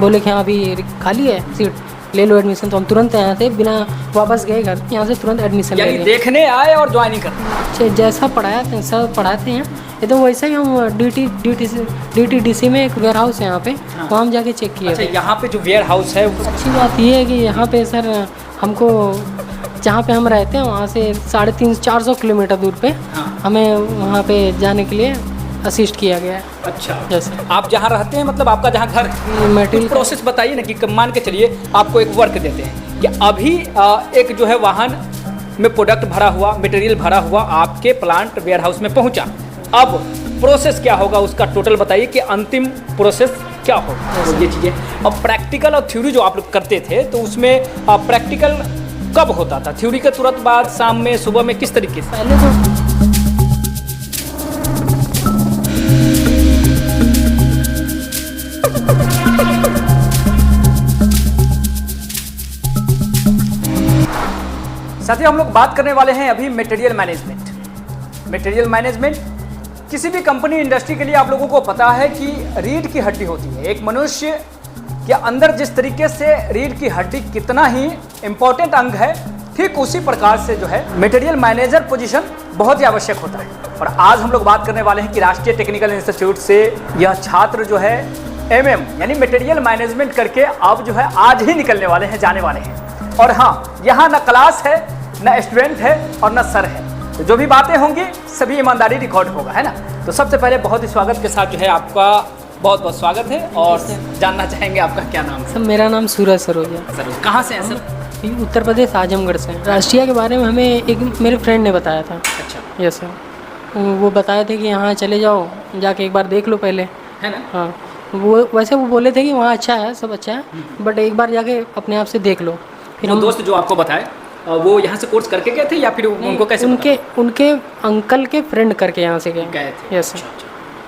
बोले कि हाँ अभी खाली है सीट, ले लो एडमिशन। तो हम तुरंत यहाँ से बिना वापस गए घर, यहाँ से तुरंत एडमिशन ले यानी लिए। देखने आए और ज्वाइनिंग कर। जैसा पढ़ाया तैसा पढ़ाते हैं, ये तो वैसे ही हम DTDC में एक वेयर हाउस है यहाँ पे, वहाँ हम जाके चेक किए। अच्छा, यहाँ पे जो वेयर हाउस है अच्छी बात ये है कि यहाँ पे सर हमको जहाँ पे हम रहते हैं वहाँ से 350-400 किलोमीटर दूर पे हमें वहाँ पे जाने के लिए असिस्ट किया गया है। अच्छा, जैसे आप जहाँ रहते हैं मतलब आपका जहाँ घर है, मटेरियल प्रोसेस बताइए ना कि मान के चलिए आपको एक वर्क देते हैं कि अभी एक जो है वाहन में प्रोडक्ट भरा हुआ, मटेरियल भरा हुआ आपके प्लांट वेयर हाउस में पहुंचा। अब प्रोसेस क्या होगा उसका टोटल बताइए कि अंतिम प्रोसेस क्या होगा, तो ये चीज़ें। अब प्रैक्टिकल और थ्योरी जो आप लोग करते थे तो उसमें प्रैक्टिकल कब होता था? थ्योरी के तुरंत बाद, शाम में, सुबह में, किस तरीके से? पहले तो साथियों, हम लोग बात करने वाले हैं अभी मटेरियल मैनेजमेंट। मटेरियल मैनेजमेंट किसी भी कंपनी इंडस्ट्री के लिए आप लोगों को पता है कि रीढ़ की हड्डी होती है। एक मनुष्य के अंदर जिस तरीके से रीढ़ की हड्डी कितना ही इंपॉर्टेंट अंग है, ठीक उसी प्रकार से जो है मटेरियल मैनेजर पोजीशन बहुत ही आवश्यक होता है। और आज हम लोग बात करने वाले हैं कि राष्ट्रीय टेक्निकल इंस्टीट्यूट से यह छात्र जो है MM यानी मटेरियल मैनेजमेंट करके अब जो है आज ही निकलने वाले हैं, जाने वाले हैं। और हाँ, यहाँ न क्लास है, न स्टूडेंट है और न सर है, तो जो भी बातें होंगी सभी ईमानदारी रिकॉर्ड होगा, है ना। तो सबसे पहले बहुत ही स्वागत के साथ जो है आपका बहुत बहुत स्वागत है और जानना चाहेंगे आपका क्या नाम है? सर मेरा नाम सूरज सरोजा। सर कहाँ से हैं सर? उत्तर प्रदेश आजमगढ़ से। राष्ट्रीय के बारे में हमें एक मेरे फ्रेंड ने बताया था। अच्छा, यस सर, वो बताए थे कि यहाँ चले जाओ, जाके एक बार देख लो पहले, है ना। हाँ वो वैसे वो बोले थे कि वहाँ अच्छा है, सब अच्छा है, बट एक बार जाके अपने आप से देख लो। फिर वो हम दोस्त जो आपको बताए वो यहाँ से कोर्स करके गए थे या फिर उनको कैसे उनके अंकल के फ्रेंड करके यहाँ से गए थे? Yes sir.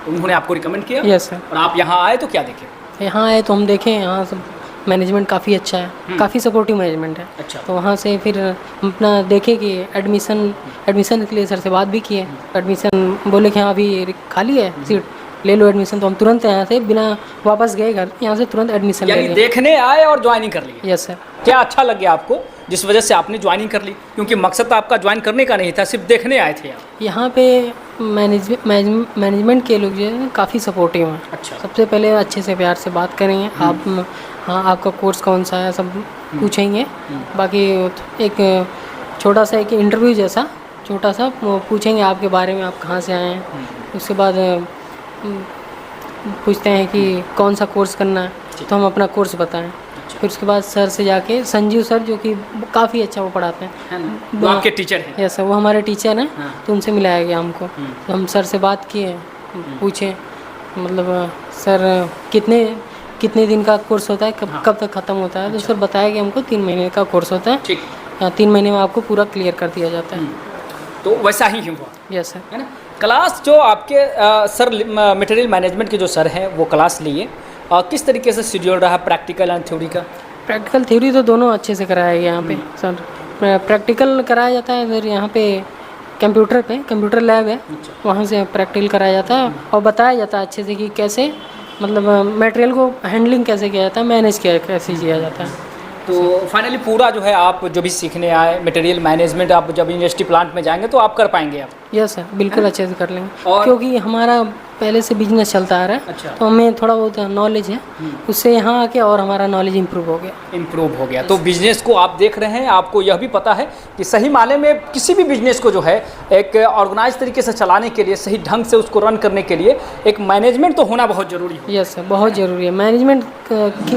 तो उन्होंने आपको रिकमेंड किया? Yes sir. और आप यहाँ आए तो क्या देखे? यहाँ आए तो हम देखें यहाँ सब मैनेजमेंट काफ़ी अच्छा है, काफ़ी सपोर्टिव मैनेजमेंट है। अच्छा, तो वहाँ से फिर हम अपना देखे कि एडमिशन के लिए सर से बात भी किए। एडमिशन बोले कि हाँ अभी खाली है सीट, ले लो एडमिशन। तो हम तुरंत यहाँ से बिना वापस गए घर, यहाँ से तुरंत एडमिशन ले यानी लिए। देखने आए और ज्वाइनिंग कर ली? Yes sir. क्या अच्छा लग गया आपको जिस वजह से आपने ज्वाइनिंग कर ली? क्योंकि मकसद तो आपका ज्वाइन करने का नहीं था, सिर्फ देखने आए थे यहाँ पे मैनेजमेंट के लोग जो है काफ़ी सपोर्टिव हैं। अच्छा, सबसे पहले अच्छे से प्यार से बात करेंगे, आप हाँ आपका कोर्स कौन सा है सब पूछेंगे। बाकी एक छोटा सा एक इंटरव्यू जैसा छोटा सा पूछेंगे आपके बारे में, आप कहाँ से आए हैं। उसके बाद पूछते हैं कि कौन सा कोर्स करना है, तो हम अपना कोर्स बताएं। फिर उसके बाद सर से जाके संजीव सर जो कि काफ़ी अच्छा वो पढ़ाते हैं, वो आपके टीचर हैं? यस सर, वो हमारे टीचर हैं। तो उनसे मिलाया गया हमको। तो हम सर से बात किए, पूछे मतलब सर कितने दिन का कोर्स होता है, कब तक ख़त्म होता है। तो सर बताया कि हमको 3 महीने का कोर्स होता है। ठीक, 3 महीने में आपको पूरा क्लियर कर दिया जाता है। तो वैसा ही हुआ? Yes sir. है ना। क्लास जो आपके सर मटेरियल मैनेजमेंट के जो सर हैं वो क्लास लिए, किस तरीके से शेड्यूल रहा प्रैक्टिकल एंड थ्योरी का? प्रैक्टिकल थ्योरी तो दोनों अच्छे से कराया गया यहाँ पे सर। प्रैक्टिकल कराया जाता है फिर यहाँ पे कंप्यूटर लैब है, वहाँ से प्रैक्टिकल कराया जाता है और बताया जाता है अच्छे से कि कैसे मतलब मटेरियल को हैंडलिंग कैसे किया जाता है, मैनेज कैसे किया जाता है। तो फाइनली पूरा जो है आप जो भी सीखने आए मटेरियल मैनेजमेंट, आप जब इंडस्ट्री प्लांट में जाएंगे तो आप कर पाएंगे आप? यस सर, बिल्कुल अच्छे से कर लेंगे। और क्योंकि हमारा पहले से बिजनेस चलता आ रहा है। अच्छा, तो हमें थोड़ा बहुत नॉलेज है, उससे यहाँ आके और हमारा नॉलेज इम्प्रूव हो गया। तो बिजनेस को आप देख रहे हैं, आपको यह भी पता है कि सही माने में किसी भी बिजनेस को जो है एक ऑर्गेनाइज तरीके से चलाने के लिए, सही ढंग से उसको रन करने के लिए एक मैनेजमेंट तो होना बहुत ज़रूरी है। यस सर, बहुत ज़रूरी है मैनेजमेंट।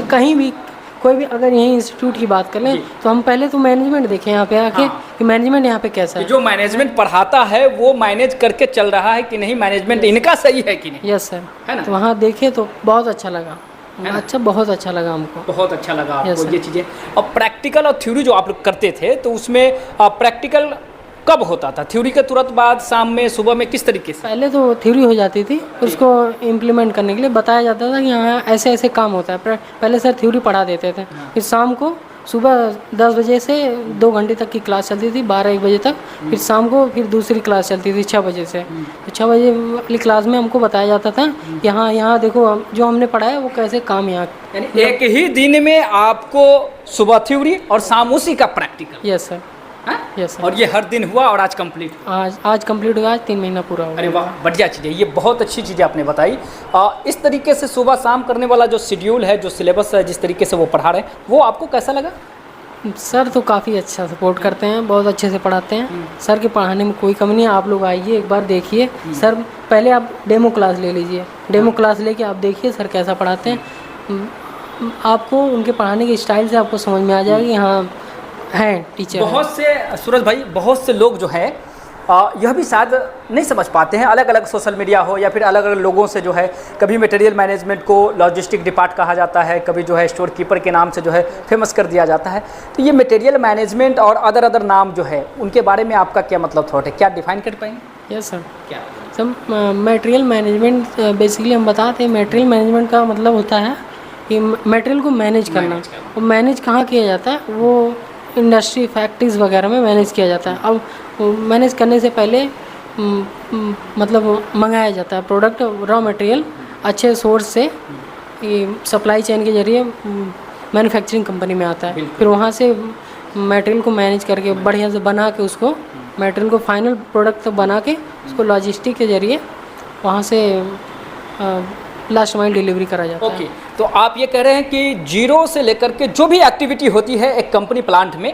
कहीं भी कोई भी अगर यहीं इंस्टीट्यूट की बात कर लें तो हम पहले तो मैनेजमेंट देखें यहाँ पे आके कि मैनेजमेंट यहाँ पे कैसा है। जो मैनेजमेंट पढ़ाता है वो मैनेज करके चल रहा है कि नहीं, मैनेजमेंट इनका सही है कि नहीं। यस सर, है ना। तो वहाँ देखे तो बहुत अच्छा लगा, बहुत अच्छा लगा हमको, बहुत अच्छा लगा आपको ये चीज़ें। और प्रैक्टिकल और थ्योरी जो आप लोग करते थे तो उसमें प्रैक्टिकल कब होता था? थ्योरी के तुरंत बाद, शाम में, सुबह में, किस तरीके से? पहले तो थ्योरी हो जाती थी, उसको इम्प्लीमेंट करने के लिए बताया जाता था कि हाँ ऐसे ऐसे काम होता है। पहले सर थ्योरी पढ़ा देते थे, फिर शाम को सुबह 10 बजे से 2 घंटे तक की क्लास चलती थी, 12-1 बजे तक। फिर शाम को फिर दूसरी क्लास चलती थी 6 बजे से। तो 6 बजे वाली क्लास में हमको बताया जाता था यहाँ देखो जो हमने पढ़ा है वो कैसे काम यहाँ। यानी एक ही दिन में आपको सुबह थ्योरी और शाम उसी का प्रैक्टिकल। यस सर, हाँ? Yes sir. और ये हर दिन हुआ और आज कंप्लीट हुआ? आज कंप्लीट हुआ, आज 3 महीना पूरा हो अरे गया। वाह, बढ़िया चीज़ है, ये बहुत अच्छी चीज़ आपने बताई। इस तरीके से सुबह शाम करने वाला जो शेड्यूल है, जो सिलेबस है, जिस तरीके से वो पढ़ा रहे हैं, वो आपको कैसा लगा? सर तो काफ़ी अच्छा सपोर्ट करते हैं, बहुत अच्छे से पढ़ाते हैं। सर के पढ़ाने में कोई कमी नहीं है। आप लोग आइए एक बार देखिए। सर पहले आप डेमो क्लास ले लीजिए, डेमो क्लास लेके आप देखिए सर कैसा पढ़ाते हैं। आपको उनके पढ़ाने के स्टाइल से आपको समझ में आ जाएगा कि हाँ हैं टीचर। बहुत से सूरज भाई, बहुत से लोग जो हैं यह भी शायद नहीं समझ पाते हैं, अलग अलग सोशल मीडिया हो या फिर अलग अलग लोगों से जो है, कभी मटेरियल मैनेजमेंट को लॉजिस्टिक डिपार्ट कहा जाता है, कभी जो है स्टोर कीपर के नाम से जो है फेमस कर दिया जाता है। तो ये मटेरियल मैनेजमेंट और अदर नाम जो है, उनके बारे में आपका क्या मतलब थॉट है, क्या डिफाइन कर पाएंगे? Yes sir. क्या सर मटेरियल मैनेजमेंट बेसिकली हम बताते हैं, मटेरियल मैनेजमेंट का मतलब होता है कि मटेरियल को मैनेज करना। और मैनेज कहाँ किया जाता है? वो इंडस्ट्री फैक्ट्रीज वगैरह में मैनेज किया जाता है। अब मैनेज करने से पहले मतलब मंगाया जाता है प्रोडक्ट, रॉ मटेरियल अच्छे सोर्स से, सप्लाई चेन के जरिए मैन्युफैक्चरिंग कंपनी में आता है। फिर वहाँ से मटेरियल को मैनेज करके बढ़िया से बना के उसको मटेरियल को फाइनल प्रोडक्ट तक बना के उसको लॉजिस्टिक के जरिए वहाँ से लास्ट माइल डिलीवरी करा जाता है। ओके, तो आप ये कह रहे हैं कि जीरो से लेकर के जो भी एक्टिविटी होती है एक कंपनी प्लांट में,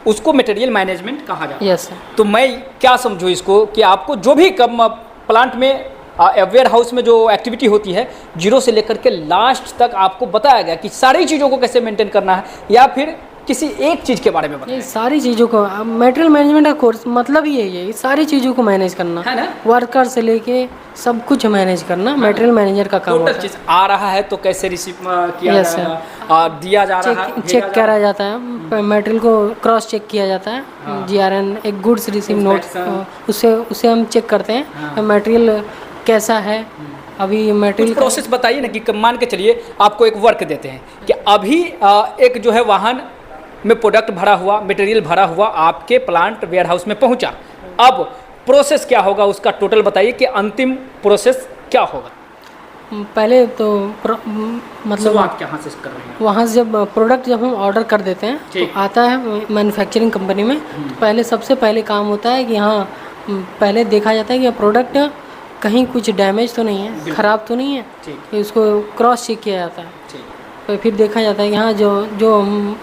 उसको मटेरियल मैनेजमेंट कहा जाता है। Yes sir. तो मैं क्या समझूँ इसको कि आपको जो भी कम प्लांट में वेयर हाउस में जो एक्टिविटी होती है, जीरो से लेकर के लास्ट तक आपको बताया गया कि सारी चीज़ों को कैसे मेंटेन करना है, या फिर किसी एक चीज़ के बारे में बताया? ये सारी चीज़ों को मटेरियल मैनेजमेंट का कोर्स मतलब ही यही है, ये सारी चीज़ों को मैनेज करना है ना, वर्कर से लेके सब कुछ मैनेज करना मटेरियल मैनेजर का काम होता है। चीज़ आ रहा है तो कैसे रिसीव किया जाएगा, दिया जा रहा है, चेक करा जाता है, मटेरियल को क्रॉस चेक किया जाता है, GRN एक गुड्स रिसीव नोट, उससे हम चेक करते हैं मटेरियल कैसा है। अभी मटेरियल प्रोसेस बताइए ना कि मान के चलिए आपको एक वर्क देते हैं कि अभी एक जो है वाहन में प्रोडक्ट भरा हुआ, मटेरियल भरा हुआ आपके प्लांट वेयर हाउस में पहुंचा। अब प्रोसेस क्या होगा उसका टोटल बताइए कि अंतिम प्रोसेस क्या होगा? पहले तो मतलब आप कहाँ से कर रहे हैं? वहाँ से जब प्रोडक्ट जब हम ऑर्डर कर देते हैं तो आता है मैन्युफैक्चरिंग कंपनी में, तो पहले सबसे पहले काम होता है कि हाँ पहले देखा जाता है कि प्रोडक्ट कहीं कुछ डैमेज तो नहीं है, ख़राब तो नहीं है, तो इसको क्रॉस चेक किया जाता है। तो फिर देखा जाता है कि हाँ जो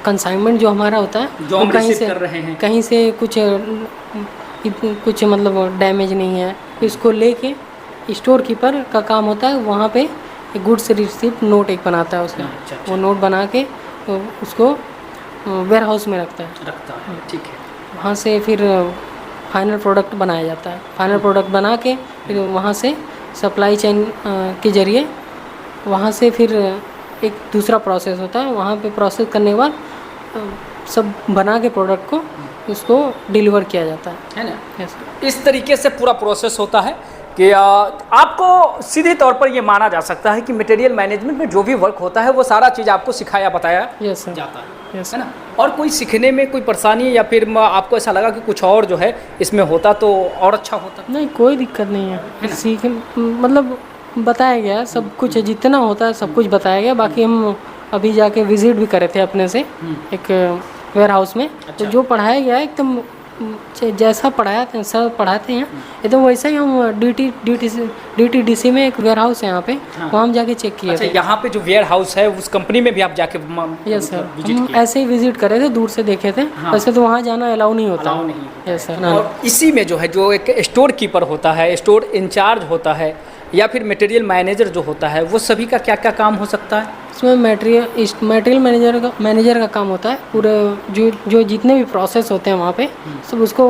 कंसाइनमेंट जो हमारा होता है जो वो हम रिसीव कर रहे हैं, कहीं से कुछ मतलब डैमेज नहीं है, इसको लेके स्टोर कीपर का काम होता है, वहाँ पे गुड्स रिसीप्ट नोट एक बनाता है उसका। वो नोट बना के तो उसको वेयर हाउस में रखता है। ठीक है। वहाँ से फिर फाइनल प्रोडक्ट बनाया जाता है। फाइनल प्रोडक्ट बना के फिर वहाँ से सप्लाई चेन के जरिए वहाँ से फिर एक दूसरा प्रोसेस होता है, वहाँ पे प्रोसेस करने के बाद सब बना के प्रोडक्ट को उसको डिलीवर किया जाता है ना। यस। इस तरीके से पूरा प्रोसेस होता है कि आपको सीधे तौर पर ये माना जा सकता है कि मटेरियल मैनेजमेंट में जो भी वर्क होता है वो सारा चीज़ आपको सिखाया बताया जाता है, है ना। और कोई सीखने में कोई परेशानी या फिर आपको ऐसा लगा कि कुछ और जो है इसमें होता तो और अच्छा होता? नहीं, कोई दिक्कत नहीं है, सीख मतलब बताया गया सब कुछ, जितना होता है सब कुछ बताया गया। बाकी हम अभी जाके विजिट भी करे थे अपने से एक वेयर हाउस में। तो जो पढ़ाया गया एकदम जैसा पढ़ाया था सर पढ़ाते हैं एकदम वैसा ही। हम DTDC में एक वेयर हाउस है यहाँ पे, वहाँ हम जाके चेक किए थे। यहाँ पे जो वेयर हाउस है उस कंपनी में भी आप जाके यस सर, हम ऐसे ही विजिट करे थे, दूर से देखे थे। वैसे तो वहाँ जाना अलाउ नहीं होता। Yes sir. और इसी में जो है जो एक स्टोर कीपर होता है, स्टोर इंचार्ज होता है, या फिर मटेरियल मैनेजर जो होता है, वो सभी का क्या क्या काम हो सकता है? इसमें मटेरियल मैनेजर का काम होता है पूरे जो जितने भी प्रोसेस होते हैं वहाँ पे सब उसको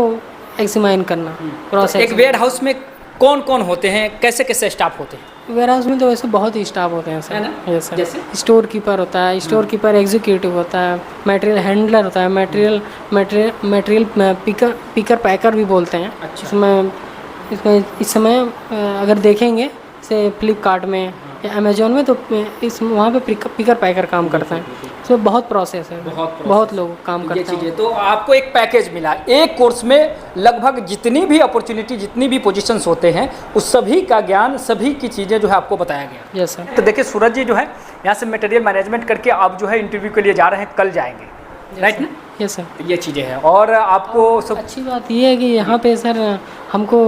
एग्जामिन करना प्रोसेस। एक वेयर हाउस में कौन कौन होते हैं, कैसे कैसे स्टाफ होते हैं? वेयर हाउस में तो वैसे बहुत ही स्टाफ होते हैं सर। Yes sir. जैसे स्टोर कीपर होता है, स्टोर कीपर एग्जीक्यूटिव होता है, मटेरियल हैंडलर होता है, मटेरियल पिकर पैकर भी बोलते हैं। इसमें इस समय अगर देखेंगे जैसे फ्लिपकार्ट में अमेजोन में, तो इस वहाँ पे पिकर पैकर काम करते हैं। तो बहुत प्रोसेस है, बहुत लोग काम ये करते हैं। चीज़ें तो आपको एक पैकेज मिला, एक कोर्स में लगभग जितनी भी अपॉर्चुनिटी, जितनी भी पोजीशंस होते हैं, उस सभी का ज्ञान, सभी की चीज़ें जो है आपको बताया गया। Yes sir. तो देखिए सूरज जी जो है यहाँ से मटेरियल मैनेजमेंट करके आप जो है इंटरव्यू के लिए जा रहे हैं, कल जाएंगे, राइट ना? Yes sir. तो ये चीज़ें हैं और आपको सब अच्छी बात ये है कि यहाँ पे सर हमको,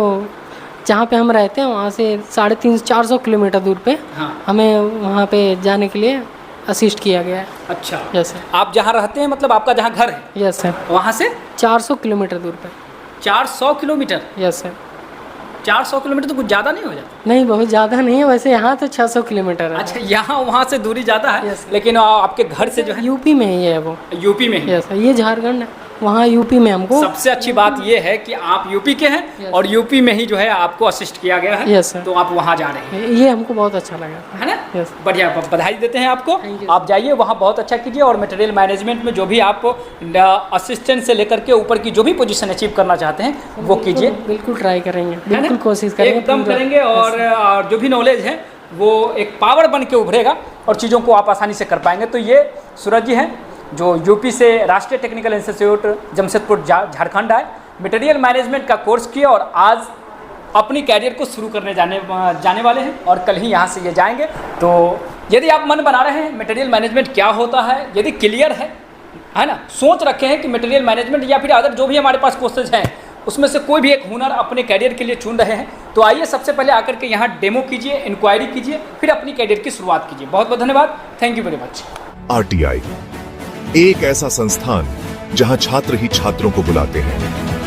जहाँ पे हम रहते हैं वहाँ से 350-400 किलोमीटर दूर पे हाँ। हमें वहाँ पे जाने के लिए असिस्ट किया गया है। अच्छा, यस सर। आप जहाँ रहते हैं मतलब आपका जहाँ घर है यस सर। वहाँ से 400 किलोमीटर दूर पे। 400 किलोमीटर? Yes sir. 400 किलोमीटर तो कुछ ज़्यादा नहीं हो जाता? नहीं, बहुत ज़्यादा नहीं है वैसे, यहाँ तो 600 किलोमीटर है। अच्छा, यहाँ वहाँ से दूरी ज़्यादा है, Yes. लेकिन आपके घर से जो है यूपी में ही है वो। यूपी में ही। यस सर, ये झारखंड है, वहाँ यूपी में हमको। सबसे अच्छी बात ये है कि आप यूपी के हैं Yes. और यूपी में ही जो है आपको असिस्ट किया गया है। Yes, sir. तो आप वहाँ जा रहे हैं, ये हमको बहुत अच्छा लगा। है ना? Yes. बढ़िया, बधाई देते हैं आपको। Thank you, आप जाइए वहाँ, बहुत अच्छा कीजिए और मटेरियल मैनेजमेंट में जो भी आप असिस्टेंट से लेकर के ऊपर की जो भी पोजीशन अचीव करना चाहते हैं वो कीजिए। बिल्कुल ट्राई करेंगे, है ना? बिल्कुल कोशिश करेंगे, एकदम पूरा। करेंगे और जो भी नॉलेज है वो एक पावर बन के उभरेगा और चीज़ों को आप आसानी से कर पाएंगे। तो ये सूरज जी हैं जो यूपी से राष्ट्रीय टेक्निकल इंस्टीट्यूट जमशेदपुर झारखंड आए, मटेरियल मैनेजमेंट का कोर्स किया और आज अपनी कैरियर को शुरू करने जाने वाले हैं और कल ही यहाँ से ये जाएंगे। तो यदि आप मन बना रहे हैं मटेरियल मैनेजमेंट क्या होता है, यदि क्लियर है ना, सोच रखे हैं कि मटेरियल मैनेजमेंट या फिर अदर जो भी हमारे पास कोर्सेज हैं उसमें से कोई भी एक हुनर अपने कैरियर के लिए चुन रहे हैं, तो आइए सबसे पहले आकर के यहाँ डेमो कीजिए, इंक्वायरी कीजिए, फिर अपनी कैरियर की शुरुआत कीजिए। बहुत बहुत धन्यवाद, thank you very much. RTI, एक ऐसा संस्थान जहां छात्र ही छात्रों को बुलाते हैं।